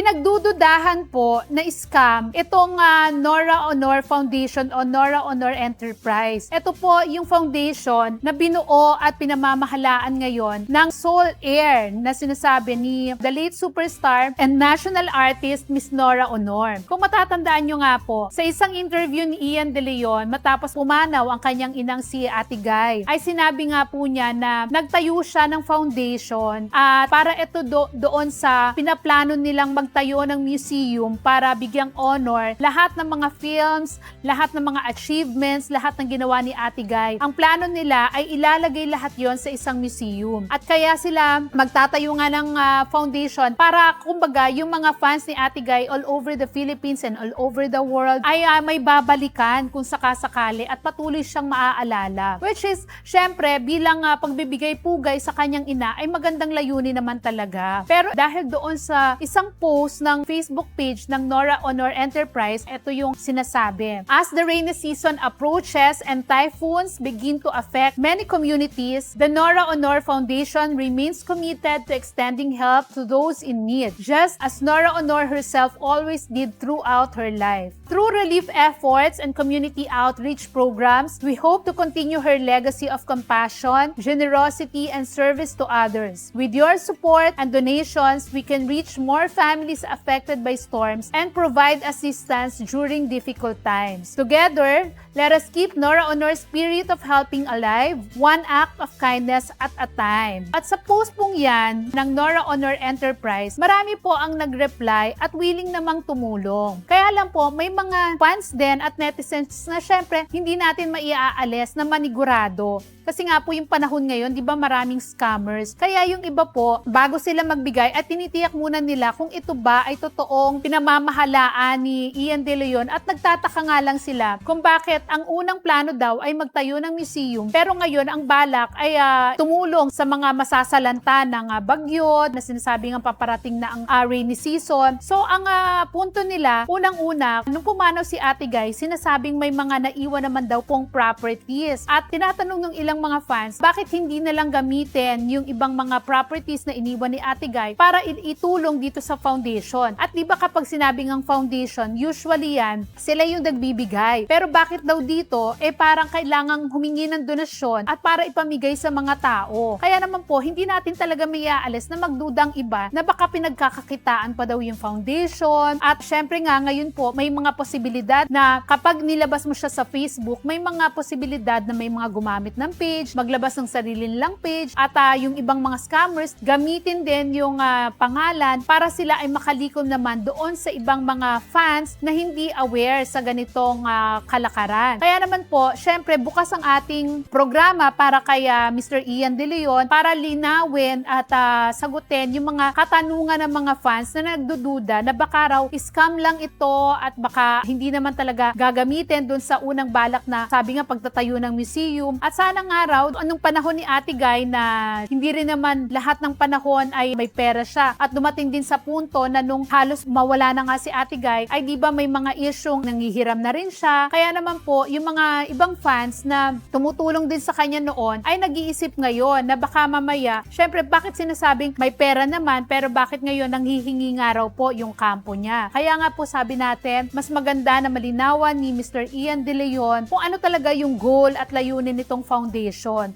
pinagdududahan po na scam itong Nora Honor Foundation o Nora Honor Enterprise. Ito po yung foundation na binuo at pinamamahalaan ngayon ng Soul Air na sinasabi ni the late superstar and national artist Miss Nora Honor. Kung matatandaan nyo nga po, sa isang interview ni Ian De Leon matapos pumanaw ang kanyang inang si Ate Guy, ay sinabi nga po niya na nagtayo siya ng foundation at para ito doon sa pinaplano nilang magtayo ng museum para bigyang honor lahat ng mga films, lahat ng mga achievements, lahat ng ginawa ni Ate Guy. Ang plano nila ay ilalagay lahat yon sa isang museum. At kaya sila magtatayo nga ng foundation para kumbaga yung mga fans ni Ate Guy all over the Philippines and all over the world ay may babalikan kung sakasakali at patuloy siyang maaalala. Which is, syempre, bilang pagbibigay pugay sa kanyang ina ay magandang layunin naman talaga. Pero dahil doon sa isang post ng Facebook page ng Nora Honor Enterprise, ito yung sinasabi. As the rainy season approaches and typhoons begin to affect many communities, the Nora Honor Foundation remains committed to extending help to those in need, just as Nora Honor herself always did throughout her life. Through relief efforts and community outreach programs, we hope to continue her legacy of compassion, generosity, and service to others. With your support and donations, we can reach more families affected by storms and provide assistance during difficult times. Together, let us keep Nora Honor's spirit of helping alive, one act of kindness at a time. At sa post pong yan ng Nora Honor Enterprise, marami po ang nag-reply at willing namang tumulong. Kaya lang po, may mga fans din at netizens na syempre hindi natin maiaalis na manigurado. Kasi nga po yung panahon ngayon, di ba maraming scammers. Kaya yung iba po, bago sila magbigay at tinitiyak muna nila kung ito ba ay totoong pinamamahalaan ni Ian De Leon at nagtataka nga lang sila kung bakit ang unang plano daw ay magtayo ng museum pero ngayon ang balak ay tumulong sa mga masasalanta ng bagyo na sinasabi nga paparating na ang rainy season. So ang punto nila, unang-una, nung pumanaw si Ate Guy, sinasabing may mga naiwan naman daw pong properties at tinatanong ng ilang mga fans, bakit hindi na lang gamitin yung ibang mga properties na iniwan ni Ate Guy para itulong dito sa foundation. At di ba kapag sinabing ang foundation, usually yan, sila yung nagbibigay. Pero bakit daw dito, parang kailangang humingi ng donasyon at para ipamigay sa mga tao. Kaya naman po, hindi natin talaga may aalis na magdudang iba na baka pinagkakakitaan pa daw yung foundation. At syempre nga, ngayon po, may mga posibilidad na kapag nilabas mo siya sa Facebook, may mga posibilidad na may mga gumamit ng page, maglabas ng sarili nilang page, at yung ibang mga scammers, gamitin din yung pangalan para sila ay makalikom naman doon sa ibang mga fans na hindi aware sa ganitong kalakaran. Kaya naman po, syempre, bukas ang ating programa para kay Mr. Ian De Leon para linawin at sagutin yung mga katanungan ng mga fans na nagdududa na baka raw scam lang ito at baka hindi naman talaga gagamitin doon sa unang balak na sabi nga pagtatayo ng museum. At sana nga raw, anong panahon ni Ate Guy na hindi rin naman lahat ng panahon ay may pera siya. At dumating din sa punto na nung halos mawala na nga si Ate Guy, ay di ba may mga isyong nangihiram na rin siya. Kaya naman po, yung mga ibang fans na tumutulong din sa kanya noon ay nag-iisip ngayon na baka mamaya, syempre bakit sinasabing may pera naman pero bakit ngayon nanghihingi nga raw po yung kampo niya. Kaya nga po sabi natin, mas maganda na malinawan ni Mr. Ian De Leon kung ano talaga yung goal at layunin nitong foundation.